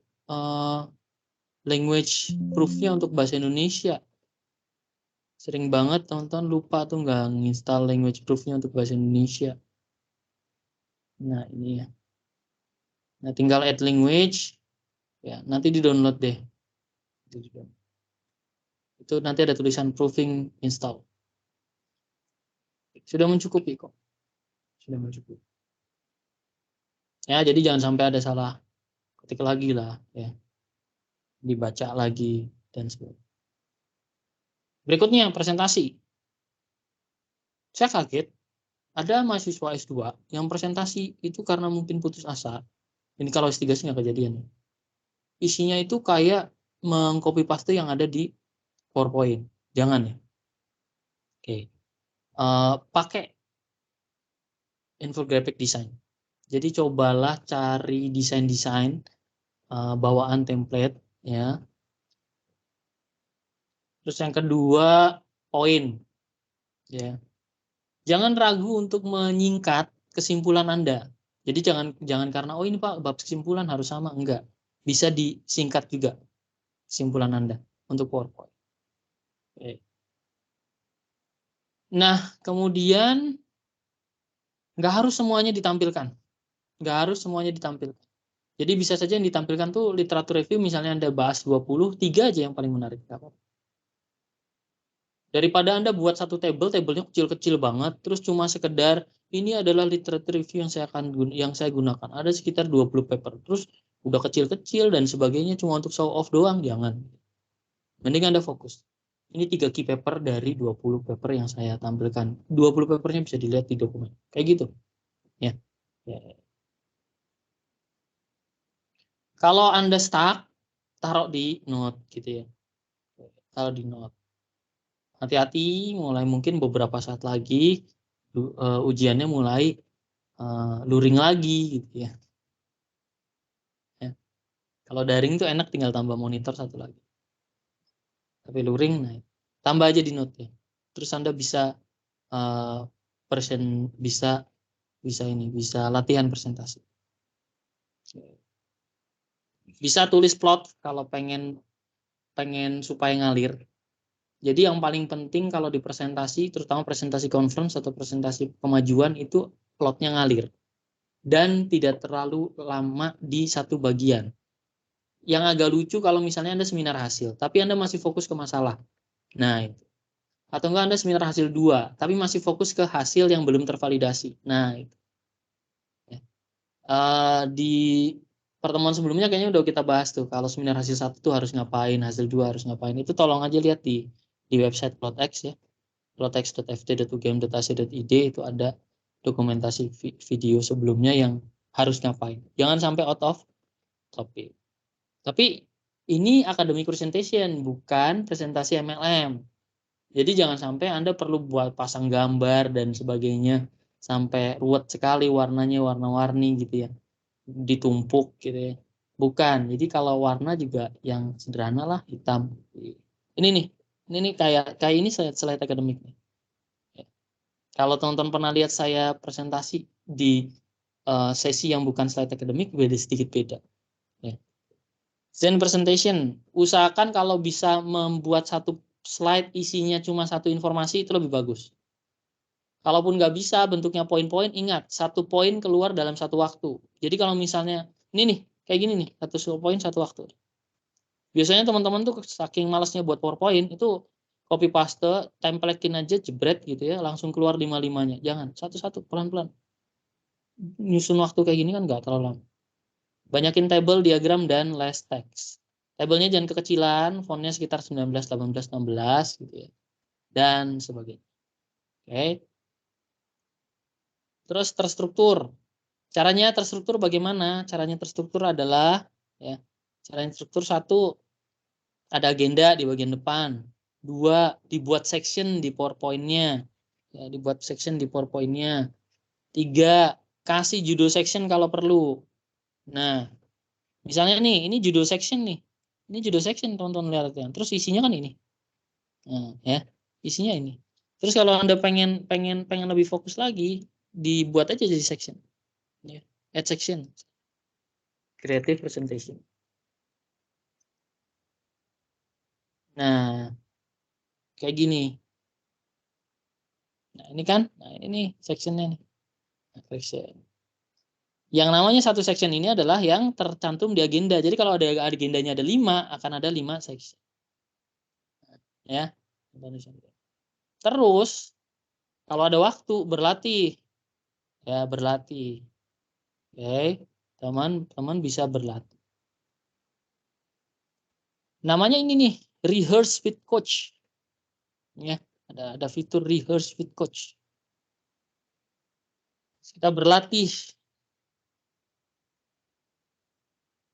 S1: language proofnya untuk bahasa Indonesia. Sering banget teman-teman lupa tuh nggak nginstal language proofnya untuk bahasa Indonesia. Nah ini ya. Nah tinggal add language, ya nanti di download deh. Itu nanti ada tulisan proofing install. Sudah mencukupi kok. Sudah mencukupi. Ya jadi jangan sampai ada salah ketik lagi lah ya. Dibaca lagi dan sebagainya. Berikutnya presentasi. Saya kaget ada mahasiswa S2 yang presentasi itu karena mungkin putus asa. Ini kalau S3 sih nggak kejadian. Isinya itu kayak mengcopy paste yang ada di PowerPoint. Jangan ya. Oke. Pakai infographic design. Jadi cobalah cari desain-desain bawaan template ya. Terus yang kedua poin ya. Jangan ragu untuk menyingkat kesimpulan Anda. Jadi jangan karena oh ini Pak bab kesimpulan harus sama, enggak. Bisa disingkat juga kesimpulan Anda untuk PowerPoint. Oke. Nah, kemudian nggak harus semuanya ditampilkan. Nggak harus semuanya ditampilkan. Jadi bisa saja yang ditampilkan tuh literatur review, misalnya Anda bahas 20, 3 aja yang paling menarik. Daripada Anda buat satu tabelnya kecil-kecil banget, terus cuma sekedar ini adalah literatur review yang saya gunakan. Ada sekitar 20 paper. Terus udah kecil-kecil dan sebagainya cuma untuk show off doang, jangan. Mending Anda fokus. Ini 3 key paper dari 20 paper yang saya tampilkan. 20 papernya bisa dilihat di dokumen. Kayak gitu. Ya. Kalau Anda stuck, taruh di note gitu ya. Taruh di note. Hati-hati, mulai mungkin beberapa saat lagi ujiannya mulai luring lagi gitu ya. Kalau daring tuh enak tinggal tambah monitor satu lagi. Tapi luring, nah tambah aja di note ya. Terus Anda bisa bisa latihan presentasi. Bisa tulis plot kalau pengen supaya ngalir. Jadi yang paling penting kalau di presentasi, terutama presentasi conference atau presentasi kemajuan, itu plotnya ngalir dan tidak terlalu lama di satu bagian. Yang agak lucu kalau misalnya Anda seminar hasil, tapi Anda masih fokus ke masalah. Nah, itu. Atau enggak Anda seminar hasil 2, tapi masih fokus ke hasil yang belum tervalidasi. Nah, itu. Di pertemuan sebelumnya kayaknya udah kita bahas tuh, kalau seminar hasil 1 tuh harus ngapain, hasil 2 harus ngapain. Itu tolong aja lihat di website PlotX ya. plotx.ft.ugm.ac.id itu ada dokumentasi video sebelumnya yang harus ngapain. Jangan sampai out of topic. Tapi ini academic presentation, bukan presentasi MLM. Jadi jangan sampai Anda perlu buat pasang gambar dan sebagainya sampai ruwet sekali, warnanya warna-warni gitu ya, ditumpuk gitu ya. Bukan. Jadi kalau warna juga yang sederhana lah, hitam. Ini nih kayak ini slide akademik nih. Kalau teman-teman pernah lihat saya presentasi di sesi yang bukan slide akademik, sedikit beda. Ya. Zen presentation, usahakan kalau bisa membuat satu slide isinya cuma satu informasi, itu lebih bagus. Kalaupun nggak bisa bentuknya poin-poin, ingat satu poin keluar dalam satu waktu. Jadi kalau misalnya ini nih kayak gini nih, satu poin satu waktu. Biasanya teman-teman tuh saking malasnya buat PowerPoint itu copy paste, templatein aja jebret gitu ya, langsung keluar 5-5-nya. Jangan, satu-satu pelan-pelan. Nyusun waktu kayak gini kan nggak terlalu lama. Banyakin table, diagram, dan less text. Tabelnya jangan kekecilan, fontnya sekitar 19, 18, 16 gitu ya. Dan sebagainya. Oke. Terus terstruktur. Caranya terstruktur bagaimana? Caranya terstruktur adalah ya, caranya terstruktur 1, ada agenda di bagian depan. 2, dibuat section di PowerPoint-nya. Ya, dibuat section di PowerPoint-nya. 3, kasih judul section kalau perlu. Nah, misalnya nih, ini judul section nih. Ini judul section teman-teman lihat ya. Terus isinya kan ini. Nah, ya, isinya ini. Terus kalau Anda pengen lebih fokus lagi, dibuat aja jadi section. Ya, add section. Creative presentation. Nah, kayak gini. Nah, ini kan, nah ini sectionnya nih. Section. Yang namanya satu section ini adalah yang tercantum di agenda. Jadi kalau ada agendanya ada 5, akan ada 5 section. Ya. Terus kalau ada waktu berlatih. Ya, berlatih. Oke, teman-teman bisa berlatih. Namanya ini nih, rehearse with coach. Ya, ada fitur rehearse with coach. Kita berlatih.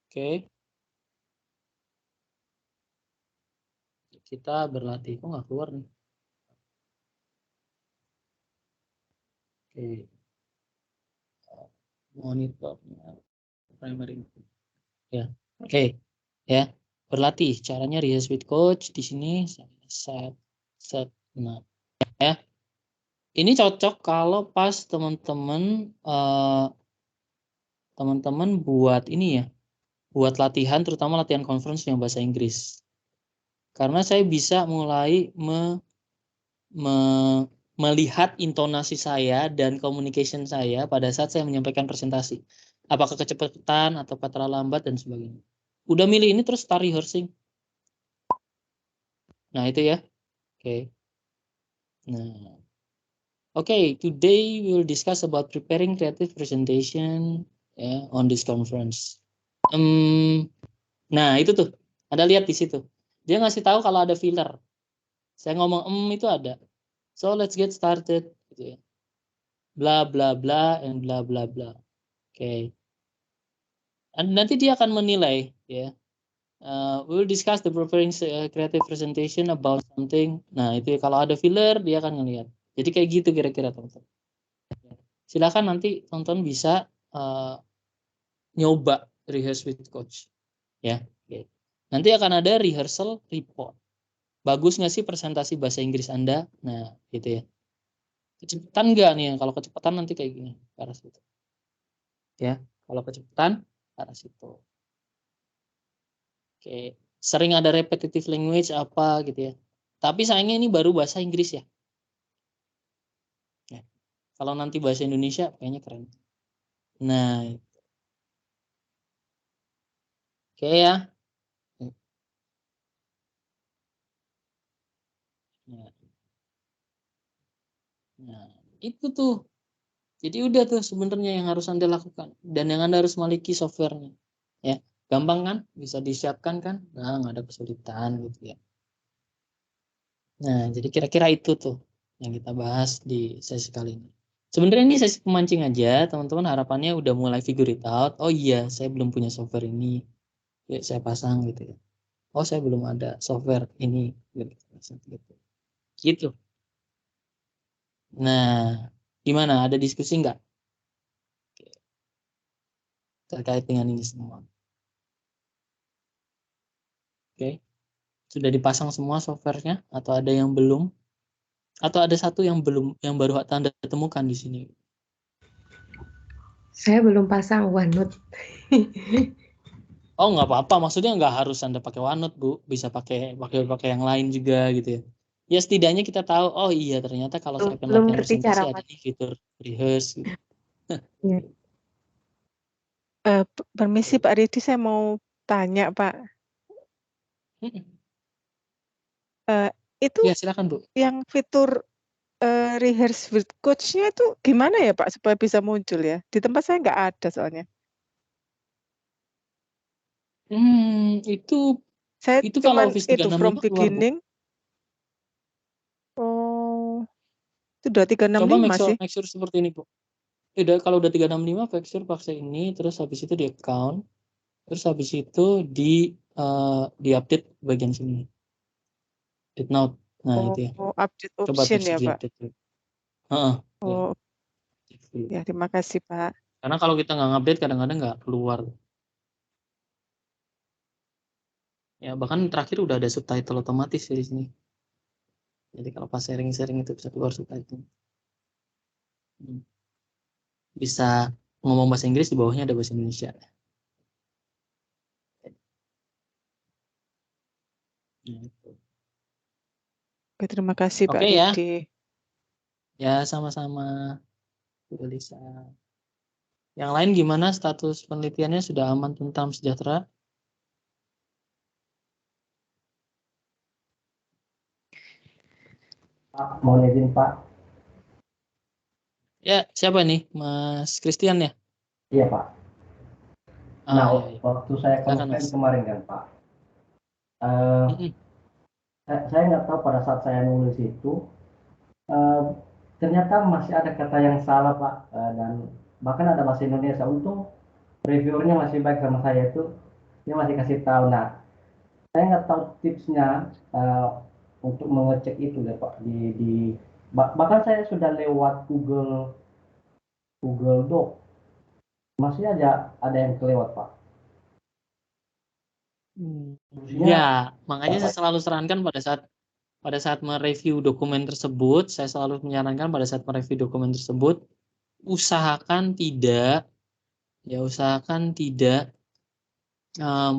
S1: Oke. Kita berlatih. Kok nggak keluar nih? Oke. Monitornya primary. Ya. Oke. Ya. Berlatih. Caranya rehearse with coach di sini set. Nah, ya. Ini cocok kalau pas teman-teman buat ini ya, buat latihan, terutama latihan conference yang bahasa Inggris. Karena saya bisa mulai melihat intonasi saya dan communication saya pada saat saya menyampaikan presentasi. Apakah kecepatan atau terlalu lambat dan sebagainya. Udah milih ini terus start rehearsing. Nah itu ya. Oke. Nah, today we will discuss about preparing creative presentation on this conference. Nah itu tuh, Anda lihat di situ. Dia ngasih tahu kalau ada filler. Saya ngomong itu ada. So let's get started. Gitu ya. Bla bla bla and bla bla bla. Oke. Nanti dia akan menilai ya. We will discuss the preparing creative presentation about something. Nah itu ya, kalau ada filler dia akan ngelihat. Jadi kayak gitu kira-kira teman-teman. Silakan nanti tonton bisa nyoba rehearse with coach ya. Oke. Nanti akan ada rehearsal report. Bagus nggak sih presentasi bahasa Inggris Anda? Nah gitu ya. Kecepatan nggak nih? Kalau kecepatan nanti kayak gini ke arah situ ya. Kalau kecepatan ke arah situ. Oke. Sering ada repetitive language apa gitu ya. Tapi sayangnya ini baru bahasa Inggris ya. Ya. Kalau nanti bahasa Indonesia kayaknya keren. Nah, oke ya. Nah, nah, itu tuh. Jadi udah tuh sebenarnya yang harus Anda lakukan dan yang Anda harus miliki softwarenya. Ya, gampang kan? Bisa disiapkan kan? Nah, nggak ada kesulitan gitu ya. Nah, jadi kira-kira itu tuh yang kita bahas di sesi kali ini. Sebenarnya ini sesi pemancing aja, teman-teman harapannya udah mulai figure it out. Oh iya, saya belum punya software ini. Ya, saya pasang gitu ya. Oh, saya belum ada software ini gitu. Gitu. Gitu. Nah, gimana? Ada diskusi nggak terkait dengan ini semua? Oke. Sudah dipasang semua softwarenya atau ada yang belum? Atau ada satu yang belum, yang baru Anda temukan di sini?
S2: Saya belum pasang OneNote.
S1: Oh, nggak apa-apa. Maksudnya nggak harus Anda pakai OneNote, Bu. Bisa pakai yang lain juga gitu ya. Ya setidaknya kita tahu, oh iya ternyata kalau saya akan
S2: Belum
S1: latihan
S2: ngerti
S1: presentasi
S2: cara
S1: ada nih fitur rehearse gitu.
S2: pasangnya.
S3: Permisi Pak Ridi, saya mau tanya Pak. Itu
S1: Ya silakan Bu.
S3: yang fitur rehearse with coach-nya itu gimana ya Pak supaya bisa muncul ya? Di tempat saya nggak ada soalnya.
S1: Itu
S3: Saya
S1: kalau
S3: cuman
S1: Office
S3: itu from
S1: 365 keluar Bu.
S3: beginning. Oh, itu udah
S1: Coba
S3: 365 sih.
S1: make sure seperti ini Bu. Kalau udah 365 make sure pakai ini, terus habis itu di account, terus habis itu di update bagian sini. Update now. Nah itu ya.
S3: Oh, update
S1: Coba
S3: option
S1: versi
S3: ya
S1: di
S3: Pak.
S1: update dulu. Heeh, ya.
S3: Oh, ya terima kasih Pak.
S1: Karena kalau kita nggak update kadang-kadang nggak keluar. Ya bahkan terakhir udah ada subtitle otomatis di sini. Jadi kalau pas sharing-sharing itu bisa keluar subtitle. Bisa ngomong bahasa Inggris di bawahnya ada bahasa Indonesia. Nah, itu.
S3: Oke, terima kasih Pak
S1: Oke ya.
S3: Ridi.
S1: Ya sama-sama Bu Elisa. Yang lain gimana status penelitiannya, sudah aman tentang sejahtera?
S4: Pak, mau izin Pak.
S1: Ya, siapa nih? Mas Christian ya?
S4: Iya Pak. Nah,
S1: Iya, iya.
S4: waktu saya
S1: Silakan
S4: konsen
S1: Mas.
S4: kemarin kan Pak, eh,
S1: Mm-mm.
S4: saya nggak tahu pada saat saya nulis itu, eh, ternyata masih ada kata yang salah Pak, dan bahkan ada bahasa Indonesia. Untung reviewernya masih baik sama saya itu, dia masih kasih tahu. Nah, saya nggak tahu tipsnya untuk mengecek itu deh Pak. Bahkan saya sudah lewat Google Doc, masih ada yang kelewat Pak.
S1: Ya, makanya saya
S4: Apa?
S1: selalu sarankan pada saat mereview dokumen tersebut, saya selalu menyarankan pada saat mereview dokumen tersebut, usahakan tidak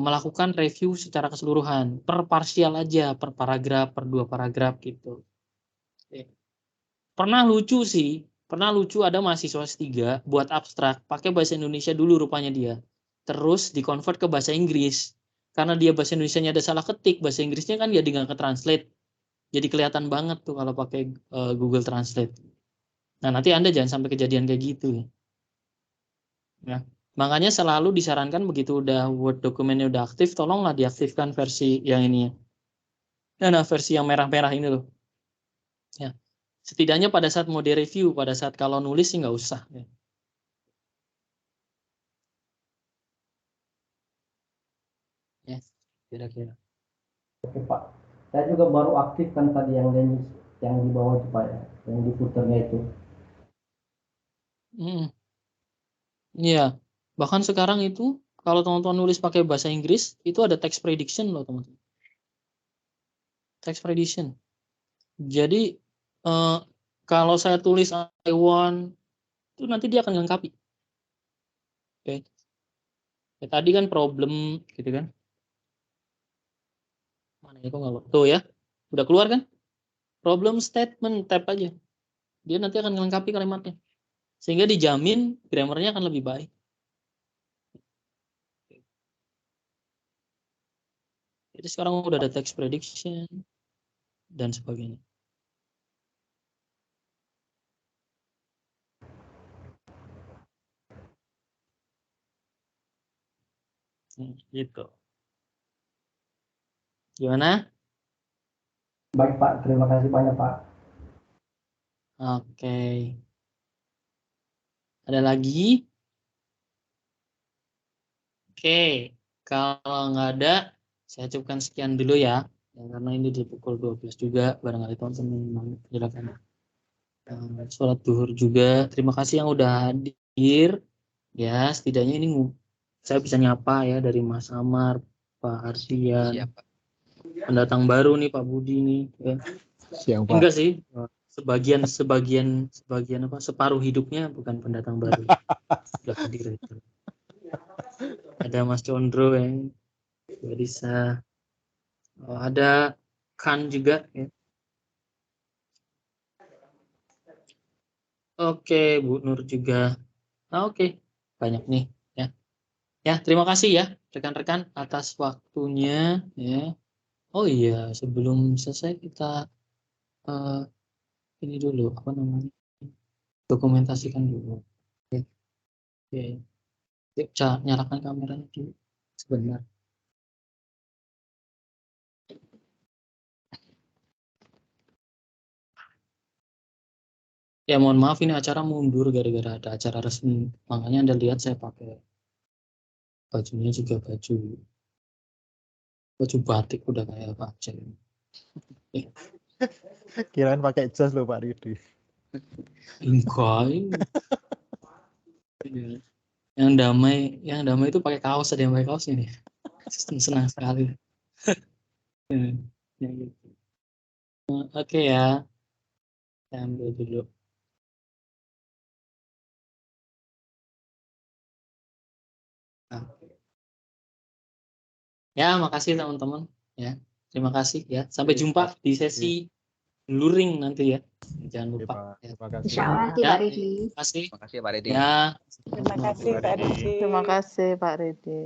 S1: melakukan review secara keseluruhan, per parsial aja, per paragraf, per 2 paragraf gitu. Pernah lucu ada mahasiswa S3 buat abstrak, pakai bahasa Indonesia dulu rupanya dia. Terus dikonvert ke bahasa Inggris. Karena dia bahasa Indonesianya ada salah ketik, bahasa Inggrisnya kan dia nggak ke-translate. Jadi kelihatan banget tuh kalau pakai Google Translate. Nah, nanti Anda jangan sampai kejadian kayak gitu. Ya. Makanya selalu disarankan begitu udah Word dokumennya udah aktif, tolonglah diaktifkan versi yang ini ya. Nah, versi yang merah-merah ini loh. Ya. Setidaknya pada saat mau direview, pada saat kalau nulis sih nggak usah. Ya. Ya, kira-kira.
S4: Oke Pak, saya juga baru aktifkan tadi yang di bawah itu Pak ya, yang diputernya itu.
S1: Iya, bahkan sekarang itu kalau teman-teman nulis pakai bahasa Inggris itu ada text prediction loh teman-teman. Text prediction. Jadi kalau saya tulis I want itu nanti dia akan melengkapi. Oke. Ya, tadi kan problem gitu kan. Mana ya kok nggak tuh ya? Udah keluar kan? Problem statement tap aja. Dia nanti akan melengkapi kalimatnya. Sehingga dijamin grammarnya akan lebih baik. Jadi sekarang udah ada text prediction dan sebagainya. Gitu. Gimana?
S4: Baik Pak, terima kasih banyak Pak.
S1: Oke. Ada lagi? Oke. Kalau nggak ada, saya cukupkan sekian dulu ya. Karena ini di pukul 12 juga, barangkali teman-teman silakan. Sholat duhur juga. Terima kasih yang udah hadir. Ya, setidaknya ini saya bisa nyapa ya dari Mas Amar, Pak Arsian.
S5: Siap, Pak.
S1: Pendatang baru nih Pak Budi nih. Ya.
S6: Siang, Pak.
S1: Enggak sih. Sebagian apa? Separuh hidupnya bukan pendatang baru. Sudah hadir itu. Ada Mas Condro yang bisa. Ada Kan juga ya. Oke, Bu Nur juga. Oke, banyak nih ya. Ya, terima kasih ya rekan-rekan atas waktunya ya. Oh iya, sebelum selesai kita ini dulu apa namanya? Dokumentasikan dulu. Oke. Oke. Yuk, nyalakan kameranya dulu sebentar. Ya mohon maaf ini acara mundur gara-gara ada acara resmi. Makanya Anda lihat saya pakai bajunya juga baju batik udah kayak Pak Aceh.
S6: Kirain pakai jas loh Pak Ridi.
S1: Enggak. Yang damai itu pakai kaos, ada yang pakai kaos ini. Senang sekali. Ya, gitu. Oke ya. Saya ambil dulu. Ya, makasih teman-teman. Ya, terima kasih ya. Sampai jumpa di sesi luring nanti ya. Jangan lupa. Ya.
S6: Terima kasih.
S2: Insya Allah nanti
S1: Ya,
S2: Pak Ridi.
S1: terima kasih.
S5: Terima kasih Pak Redi.
S1: Ya.
S3: Terima kasih Pak Ridi.
S7: Terima kasih Pak Ridi.